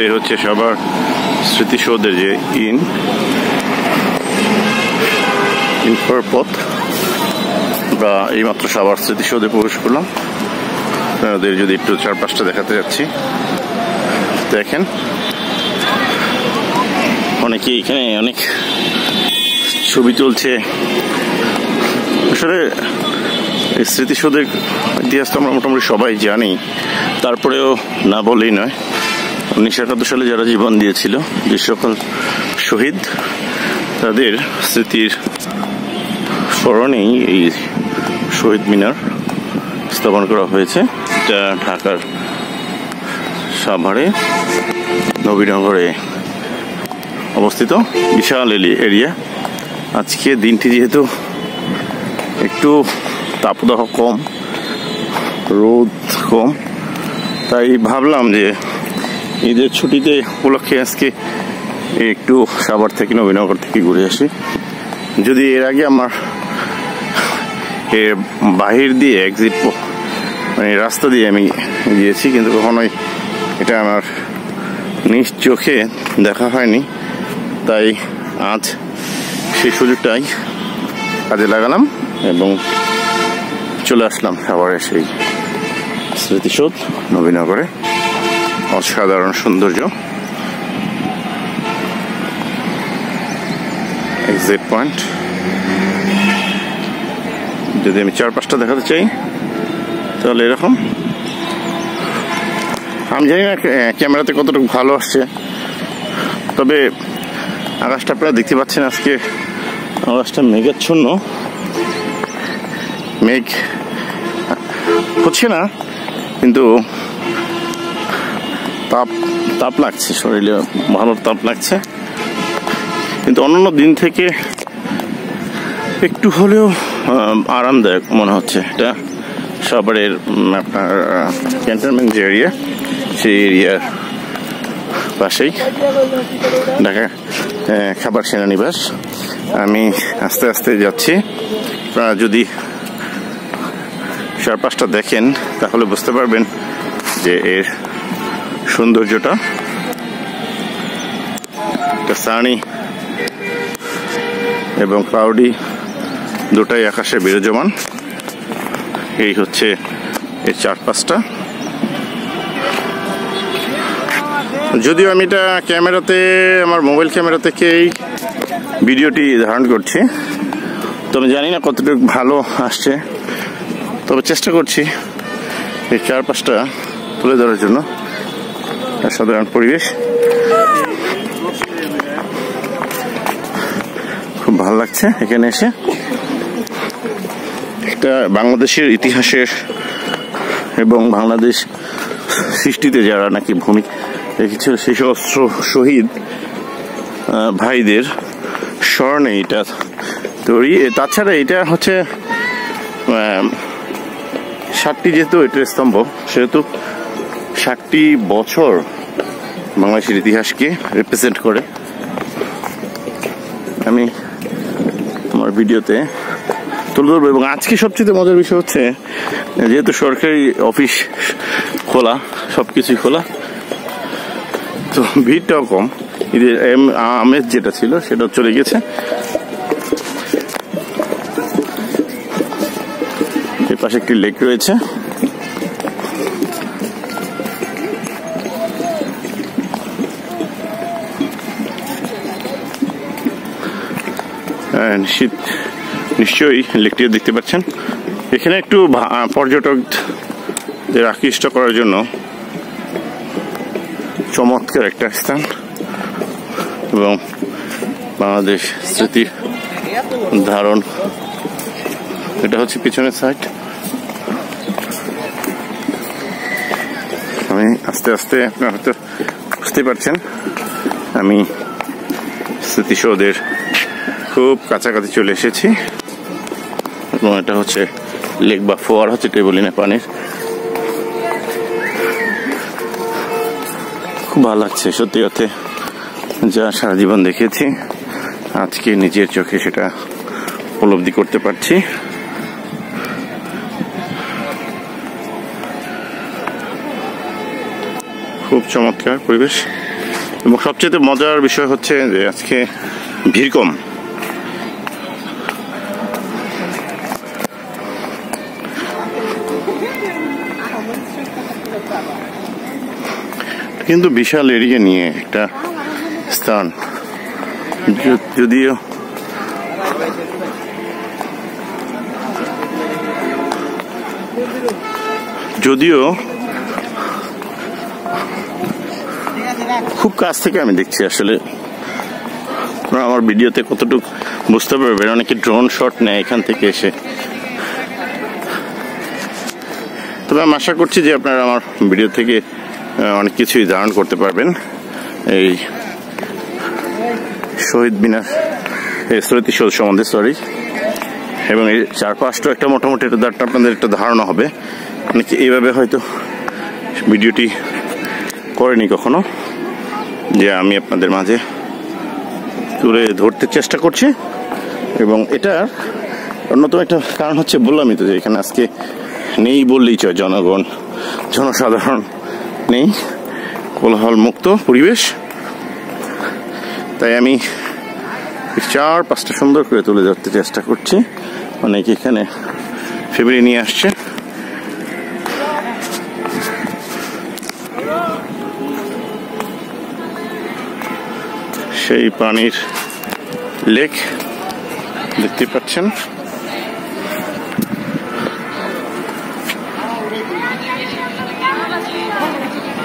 এটাই হচ্ছে সবার স্মৃতিসৌধের যে ইনফার পথ। আমরা এইমাত্র সবার স্মৃতিসৌধে প্রবেশ করলাম। আপনাদের যদি একটু চারপাশটা দেখাতে যাচ্ছি, দেখেন অনেকে এখানে অনেক ছবি তুলছে। আসলে এই স্মৃতিসৌধের ইতিহাস তো আমরা মোটামুটি সবাই জানি, তারপরেও না বলেই নয়। 1971 সালে যারা জীবন দিয়েছিল, যে সকল শহীদ, তাদের স্মৃতির স্মরণেই এই শহীদ মিনার স্থাপন করা হয়েছে। এটা ঢাকার সাভারে নবীনগরে অবস্থিত বিশাল এরিয়া। আজকে দিনটি যেহেতু একটু তাপদাহ কম, রোদ কম, তাই ভাবলাম যে ঈদের ছুটিতে উপলক্ষে আজকে একটু সাভার থেকে নবীনগর থেকে ঘুরে আসি। যদি এর আগে আমার বাহির দিয়ে এক্সিট মানে রাস্তা দিয়ে আমি গিয়েছি, কিন্তু কখনোই এটা আমার নিজ চোখে দেখা হয়নি। তাই আজ সেই সুযোগটাই কাজে লাগালাম এবং চলে আসলাম সাভারের সেই স্মৃতিসৌধ নবীনগরে। অসাধারণ সৌন্দর্য, এক্সিট পয়েন্ট। যদি আমি চারপাশটা দেখাতে চাই তাহলে এরকম। আমি জানি না ক্যামেরাতে কতটুকু ভালো আসছে, তবে আকাশটা আপনারা দেখতে পাচ্ছেন। আজকে আকাশটা মেঘাচ্ছন্ন, মেঘ হচ্ছে না, কিন্তু তাপ লাগছে, শরীরে ভালো তাপ লাগছে। কিন্তু অন্যান্য দিন থেকে একটু হলেও আরামদায়ক মনে হচ্ছে। এটা সাভারের আপনার ক্যান্টনমেন্ট যে এরিয়া, সেই এরিয়ার পাশেই ঢাকা খাবার সেনানিবাস। আমি আস্তে আস্তে যাচ্ছি। আপনারা যদি চারপাশটা দেখেন তাহলে বুঝতে পারবেন যে এর সৌন্দর্যটা। সানি এবং ক্লাউডি দুটাই আকাশে বিরাজমান। এই হচ্ছে এর চারপাশটা। যদিও আমি এটা ক্যামেরাতে, আমার মোবাইল ক্যামেরা থেকেই ভিডিওটি ধারণ করছি, তবে জানি না কতটুকু ভালো আসছে, তবে চেষ্টা করছি এই চারপাশটা তুলে ধরার জন্য। সাধারণ পরিবেশ, খুব ভালো লাগছে এখানে এসে। একটা বাংলাদেশের ইতিহাসের এবং বাংলাদেশ সৃষ্টিতে যারা নাকি ভূমিকা রেখেছিল, সেই সমস্ত শহীদ ভাইদের স্মরণে এটা তৈরি। তাছাড়া এটা হচ্ছে 60টি, যেহেতু এটার স্তম্ভ, সেহেতু 60টি বছর বাংলাদেশের ইতিহাসকে রিপ্রেজেন্ট করে। আমি আমার ভিডিওতে তুলে ধরবো। এবং আজকে সবচেয়ে মজার বিষয় হচ্ছে, যেহেতু সরকারি অফিস খোলা, সবকিছুই খোলা, তো ভিড়টাও কম। ঈদের আমেজ যেটা ছিল সেটা চলে গেছে। এর পাশে একটি লেক রয়েছে। নিশ্চয়ই লেকটি দেখতে পাচ্ছেন। এখানে একটু পর্যটকদের আকৃষ্ট করার জন্য চমৎকার একটা স্থান, এবং বাংলাদেশ স্মৃতি ধারণ। এটা হচ্ছে পিছনের সাইড। আমি আস্তে আস্তে, আপনারা হয়তো বুঝতে পারছেন, আমি স্মৃতিসৌধের খুব কাছাকাছি চলে এসেছি। এবং এটা হচ্ছে লেক বা ফোয়ারা, হচ্ছে টেবলিনে পানির। খুব ভালো লাগছে সত্যি অর্থে। যা সারা জীবন দেখেছি, আজকে নিজের চোখে সেটা উপলব্ধি করতে পারছি। খুব চমৎকার পরিবেশ। এবং সবচেয়ে মজার বিষয় হচ্ছে যে আজকে ভিড় কম। কিন্তু বিশাল এরিয়া নিয়ে একটা স্থান, যদিও খুব কাছ থেকে আমি দেখছি। আসলে আমার ভিডিওতে কতটুকু বুঝতে পারবেন, অনেকে ড্রোন শট নেয় এখান থেকে এসে। তবে আমি আশা করছি যে আপনারা আমার ভিডিও থেকে অনেক কিছুই ধারণ করতে পারবেন। এই শহীদ মিনার স্মৃতিসৌধ সম্বন্ধে এবং এই চারপাশটা একটা মোটামুটি আপনাদের একটা ধারণা হবে। অনেকে এইভাবে হয়তো ভিডিওটি করেনি কখনো, যে আমি আপনাদের মাঝে তুলে ধরতে চেষ্টা করছি। এবং এটার অন্যতম একটা কারণ হচ্ছে, বললামই তো যে এখানে আজকে নেই বললেই চয়, জনসাধারণ নেই, কোলাহল মুক্ত পরিবেশ। তাই আমি 4-5টা সুন্দর করে তুলে ধরতে চেষ্টা করছি। অনেকে এখানে ফ্যামিলি নিয়ে আসছে। সেই পানির লেক দেখতে পাচ্ছেন।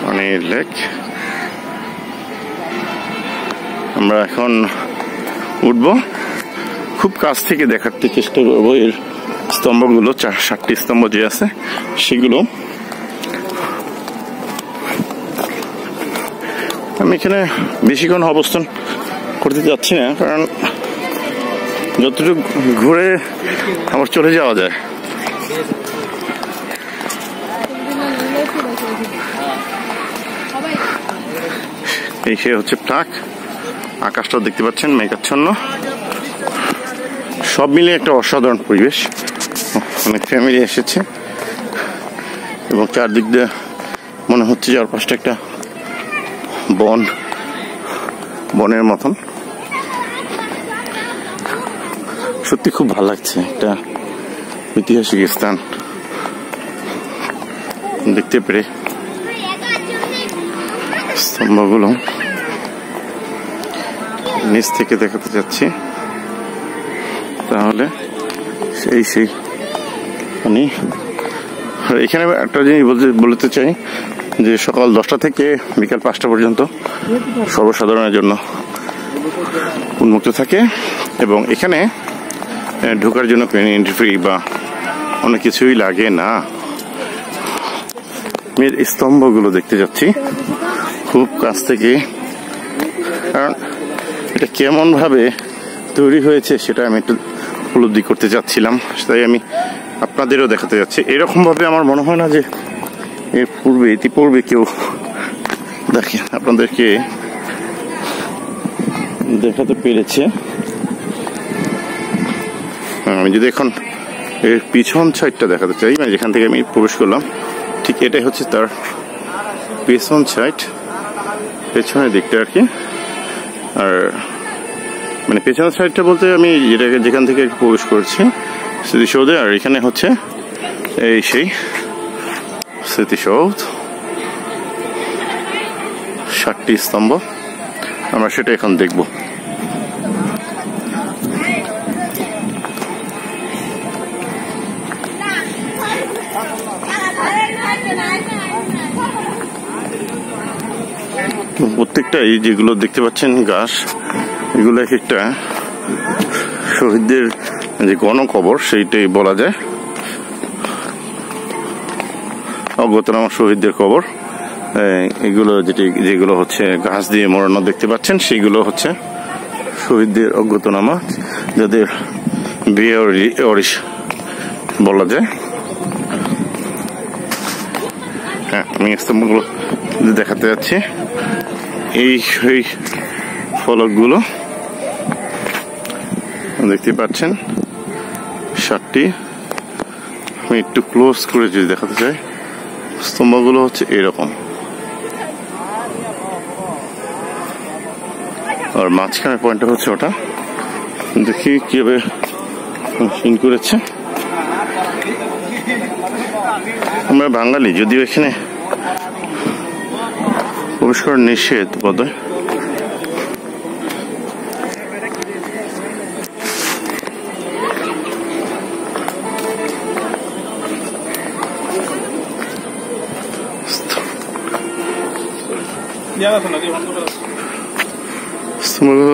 পানির লেক। আমরা এখন উঠব, খুব কাছ থেকে দেখাতে চেষ্টা করবো এর স্তম্ভগুলো। 7টি স্তম্ভ যে আছে সেগুলো। আমি এখানে বেশিক্ষণ অবস্থান করতে যাচ্ছি না, কারণ যতটুকু ঘুরে আবার চলে যাওয়া যায়। এই সে হচ্ছে প্রাক। আকাশটা দেখতে পাচ্ছেন মেঘাচ্ছন্ন। সব মিলে একটা অসাধারণ পরিবেশ। অনেক ফ্যামিলি এসেছে এবং চারদিক দিয়ে মনে হচ্ছে যে চারপাশটা একটা বনের মতন। সত্যি খুব ভালো লাগছে। একটা ঐতিহাসিক স্থান দেখতে পেরে। স্তম্ভগুলো নিচ থেকে দেখাতে যাচ্ছি, তাহলে সেই মানে এখানে একটা জিনিস বলতে চাই যে সকাল 10টা থেকে বিকাল 5টা পর্যন্ত সর্বসাধারণের জন্য উন্মুক্ত থাকে এবং এখানে ঢোকার জন্য এন্ট্রি ফ্রি বা অনেক কিছুই লাগে না। স্তম্ভগুলো দেখতে যাচ্ছি খুব কাছ থেকে, কারণ এটা কেমন ভাবে তৈরি হয়েছে সেটা আমি একটু উপলব্ধি করতে চাচ্ছিলাম, তাই আমি আপনাদেরও দেখাতে যাচ্ছি। এরকম ভাবে আমার মনে হয় না যে এর ইতিপূর্বে কেউ আপনাদেরকে দেখাতে পেরেছে। আমি যদি এখন এর পিছন সাইডটা দেখাতে চাই, মানে যেখান থেকে আমি প্রবেশ করলাম ঠিক এটাই হচ্ছে তার পেছন সাইড, পেছনের দিকটা আর কি। আর মানে পেছনের সাইডটা বলতে আমি যেখান থেকে প্রবেশ করেছি স্মৃতিসৌধে, আর এখানে হচ্ছে এই সেই স্মৃতিসৌধ, 7টি স্তম্ভ। আমরা সেটা এখন দেখব। প্রত্যেকটাই যেগুলো দেখতে পাচ্ছেন গাছ, এগুলো এক একটা শহীদদের যে গণকবর সেইটাই বলা যায়। অজ্ঞাতনামা শহীদদের কবর। এগুলো যেগুলো হচ্ছে গাছ দিয়ে মোড়ানো দেখতে পাচ্ছেন, সেইগুলো হচ্ছে শহীদদের অজ্ঞাতনামা, যাদের বেওয়ারিশ বলা যায়। হ্যাঁ, আমি স্তম্ভগুলো দেখাতে যাচ্ছি। এই ফলকগুলো দেখতে পাচ্ছেন 7টি। আমি একটু ক্লোজ করে যদি দেখাতে চাই, স্তম্ভগুলো হচ্ছে এরকম। আর মাঝখানে পয়েন্টটা হচ্ছে ওটা। দেখি কিভাবে সিন করেছে। আমরা বাঙালি, যদিও এখানে প্রবেশ করা নিষেধ বোধহয়।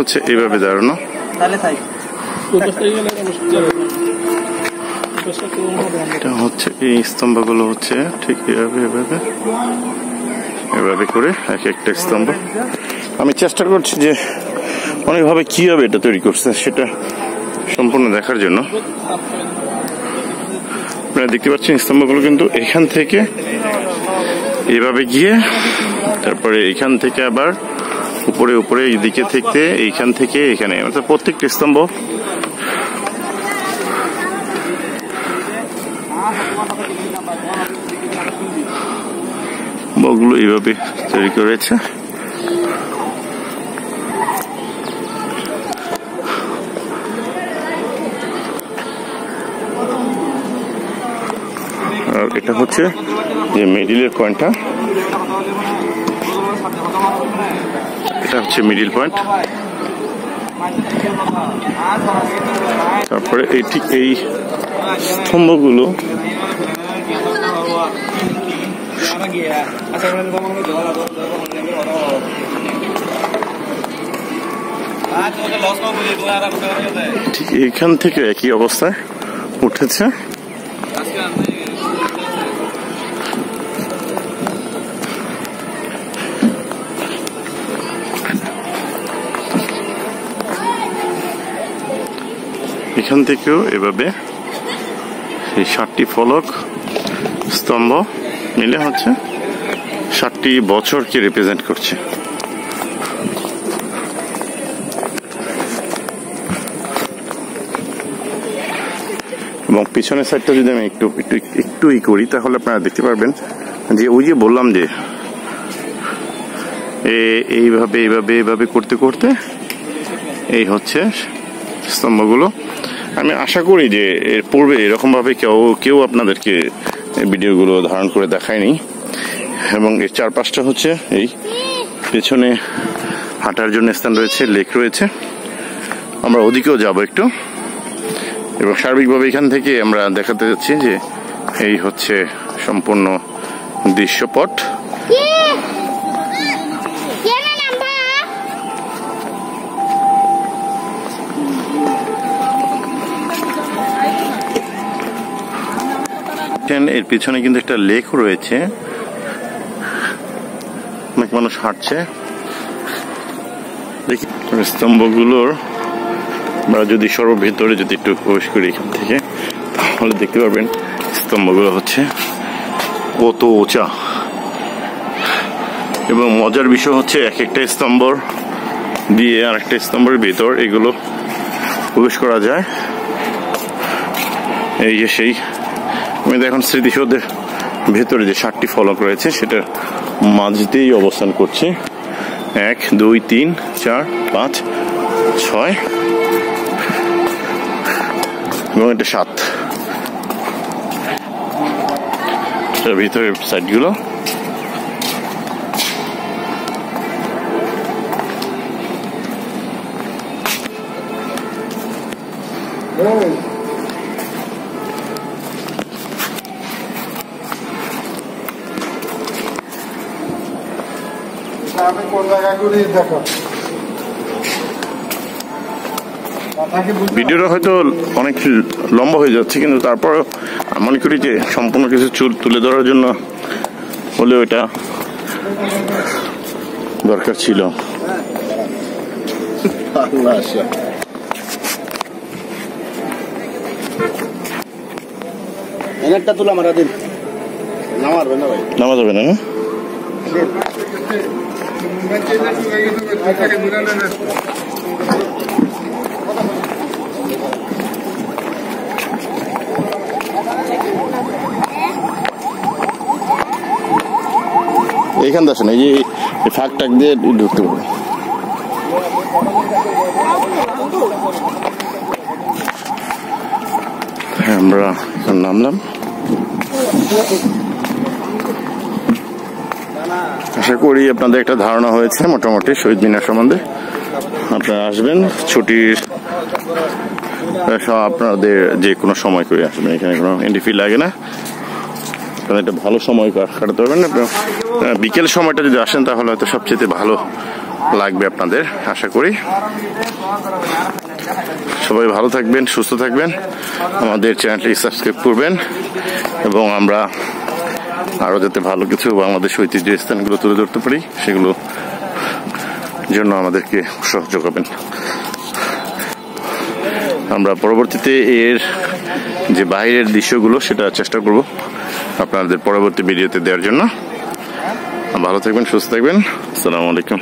হচ্ছে এইভাবে দাঁড়ানো, এটা হচ্ছে এই স্তম্ভগুলো হচ্ছে ঠিক এভাবে এভাবে এভাবে করে এক একটা স্তম্ভ। আমি চেষ্টা করছি যে অনেকভাবে কিভাবে এটা তৈরি করছে সেটা সম্পূর্ণ দেখার জন্য। আপনারা দেখতে পাচ্ছেন স্তম্ভগুলো কিন্তু এখান থেকে এইভাবে গিয়ে তারপরে এইখান থেকে আবার উপরে উপরে এই দিকে থেকে এইখান থেকে এখানে, অর্থাৎ প্রত্যেকটি স্তম্ভ বগুলো এইভাবে তৈরি করেছে। আর এটা হচ্ছে যে মিডিলের পয়েন্টটা, এটা হচ্ছে মিডিল পয়েন্ট। তারপরে এই ঠিক এই স্তম্ভগুলো ঠিক এখান থেকে একই অবস্থায় উঠেছে। এখান থেকেও এভাবে এই 7টি ফলক স্তম্ভ মিলে হচ্ছে 7টি বছরকে রিপ্রেজেন্ট করছে। এবং পিছনের সাইডটা যদি আমি একটু করি তাহলে আপনারা দেখতে পারবেন যে ওই যে বললাম যে এইভাবে এইভাবে এইভাবে করতে করতে এই হচ্ছে স্তম্ভগুলো। আমি আশা করি যে এর পূর্বে এরকম ভাবে কেউ আপনাদেরকে ভিডিওগুলো ধারণ করে দেখায়নি। এবং এর চারপাশটা হচ্ছে এই পেছনে হাঁটার জন্য স্থান রয়েছে, লেক রয়েছে। আমরা ওদিকেও যাব একটু, এবং সার্বিকভাবে এখান থেকে আমরা দেখাতে যাচ্ছি যে এই হচ্ছে সম্পূর্ণ দৃশ্যপট। এর পিছনে কিন্তু একটা লেক রয়েছে, অনেক মানুষ হাঁটছে। দেখি স্তম্ভগুলোর আমরা যদি সর্বভিতরে যদি একটু প্রবেশ করি এখান থেকে, তাহলে দেখতে পারবেন স্তম্ভগুলো হচ্ছে কত উঁচা। এবং মজার বিষয় হচ্ছে এক একটা স্তম্ভ দিয়ে আর একটা স্তম্ভের ভিতর এগুলো প্রবেশ করা যায়। এই যে সেই আমি এখন স্মৃতিসৌধের ভেতরে যে 7টি ফলক রয়েছে সেটার মাঝতেই অবস্থান করছে। 1 2 3 4 5 6 এবং এটা 7 ভিতরের সাইডগুলো। ভিডিওটা হয়তো অনেক লম্বা হয়ে যাচ্ছে, কিন্তু তারপর মনে করি যে সম্পূর্ণ কিছু তুলে ধরার জন্য হলেও এটা দরকার ছিল। নামা যাবে না। এইখান আসেন, এই যে ফাঁক টাক দিয়ে ঢুকতে পারবে। আমরা নামলাম। আশা করি আপনাদের একটা ধারণা হয়েছে মোটামুটি শহীদ মিনার সম্বন্ধে। আপনারা আসবেন, ছুটির আপনাদের যে কোনো সময় করে আসবেন, এখানে কোনো এন্ট্রি ফি লাগে না। আপনারা একটা ভালো সময় কাটাতে পারবেন। বিকেল সময়টা যদি আসেন তাহলে হয়তো সবচেয়ে ভালো লাগবে আপনাদের, আশা করি। সবাই ভালো থাকবেন, সুস্থ থাকবেন, আমাদের চ্যানেলটি সাবস্ক্রাইব করবেন এবং আমরা আরও যাতে ভালো কিছু বাংলাদেশ ঐতিহ্য স্থানগুলো তুলে ধরতে পারি সেগুলো জন্য আমাদেরকে উৎসাহ যোগাবেন। আমরা পরবর্তীতে এর যে বাইরের দৃশ্যগুলো সেটা চেষ্টা করব আপনাদের পরবর্তী ভিডিওতে দেওয়ার জন্য। ভালো থাকবেন, সুস্থ থাকবেন। আসসালামু আলাইকুম।